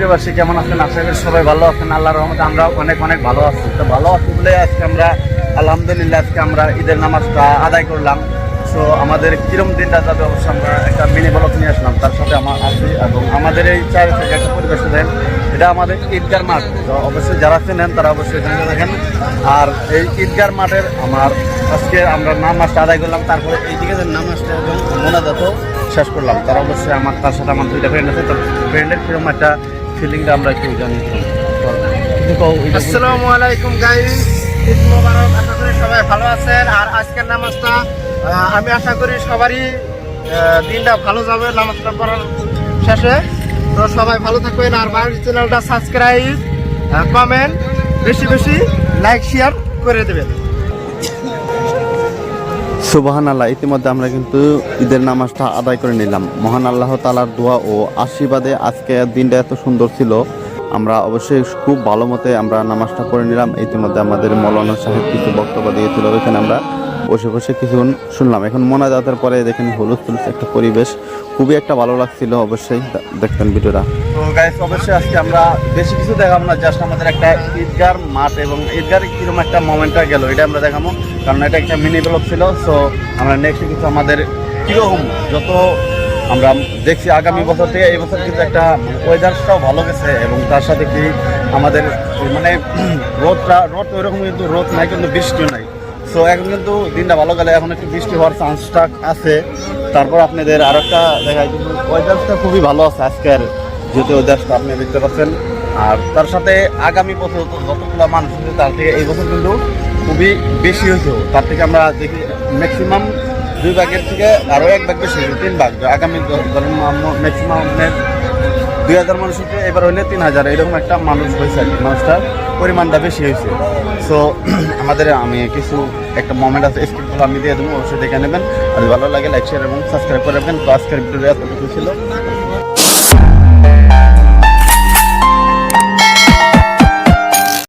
প্রিয়বাসী, কেমন আছেন? আশা করি সবাই ভালো আছেন। আল্লাহর রহমতে আমরা অনেক অনেক ভালো আছি। তো ভালো আছি বলে আজকে আমরা আলহামদুলিল্লাহ আজকে আমরা ঈদের নামাজটা আদায় করলাম। সো আমাদের কিরম দিনটা যাবে অবশ্যই আমরা একটা মিনি ব্লগ নিয়ে আসলাম, তার সাথে আমার আছি এবং আমাদের এই চার থেকে একটা পরিবেশ দেন। এটা আমাদের ঈদগার মাঠ, তো অবশ্যই যারা চেনেন তারা অবশ্যই জানিয়ে রাখেন। আর এই ঈদগার মাঠের আমার আজকে আমরা নামাজটা আদায় করলাম, তারপরে এইদিকে যে নামাজটা এবং মোনাজাত শেষ করলাম। তারা অবশ্যই তার সাথে আমার দুইটা ফ্রেন্ড আছে, তো ফ্রেন্ডের কিরকম একটা ফিলিংটা আমরা একটু জানি। আসসালামু আলাইকুম গাইস, ঈদ মোবারক। আশা করি সবাই ভালো আছেন। আর আজকের নামাজটা আমি আশা করি সবারই দিনটা ভালো যাবে নামাজটা পড়ার শেষে। তো সবাই ভালো থাকবেন। আর বাড়ির চ্যানেলটা সাবস্ক্রাইব, কমেন্ট, বেশি বেশি লাইক শেয়ার করে দেবেন। সুবহানাল্লাহ, ইতিমধ্যে আমরা কিন্তু ঈদের নামাজটা আদায় করে নিলাম। মহান আল্লাহ তাআলার দোয়া ও আশীর্বাদে আজকে দিনটা এত সুন্দর ছিল। আমরা অবশ্যই খুব ভালো মতে আমরা নামাজটা করে নিলাম। ইতিমধ্যে আমাদের মৌলানা সাহেব কিছু বক্তব্য দিয়েছিল, ওইখানে আমরা বসে বসে কিছু শুনলাম। এখন মোনাজাতের পরে দেখেন হলুদ একটা পরিবেশ, খুবই একটা ভালো লাগছিল। অবশ্যই দেখতেন ভিডিওটা। তো গাইস, অবশ্যই আজকে আমরা বেশি কিছু দেখাবো না, জাস্ট আমাদের একটা ঈদগার মাঠ এবং ঈদগার কিরকম একটা মোমেন্টটা গেল এটা আমরা দেখাবো, কারণ এটা একটা মিনি ব্লগ ছিল। সো আমরা নেক্সট কিছু আমাদের কীরকম যত আমরা দেখছি আগামী বছর থেকে এই বছর কিন্তু একটা ওয়েদারটাও ভালো গেছে এবং তার সাথে কি আমাদের মানে রোদ ওইরকম কিন্তু রোদ নাই, কিন্তু বৃষ্টিও নাই। সো এখন কিন্তু দিনটা ভালো গেলে এখন একটু বৃষ্টি হওয়ার চান্সটা আছে। তারপর আপনাদের আর একটা দেখায় কিন্তু ওয়েদারটা খুবই ভালো আছে আজকের, যেহেতু ওয়েদারটা আপনি দেখতে পাচ্ছেন। আর তার সাথে আগামী বছর যতগুলো মানুষ হয়েছে তার থেকে এই বছর কিন্তু খুবই বেশি হয়েছে। তার থেকে আমরা দেখি ম্যাক্সিমাম 2 ভাগের থেকে আরও 1 ভাগ বেশি হয়েছে, 3 ভাগ। আগামী ধরেন ম্যাক্সিমাম 2000 মানুষ হচ্ছে, এবার হইলে 3000 এরকম একটা মানুষ হয়েছে আর কি, মানুষটার পরিমাণটা বেশি হয়েছে। সো আমাদের আমি কিছু একটা মোমেন্ট আছে, স্ক্রিপ্টগুলো আমি দিয়ে দেবো, অবশ্যই দেখে নেবেন। আর ভালো লাগে লাইক শেয়ার এবং সাবস্ক্রাইব করে রাখবেন। তো আজকের ভিডিওটা এতটুকু ছিল।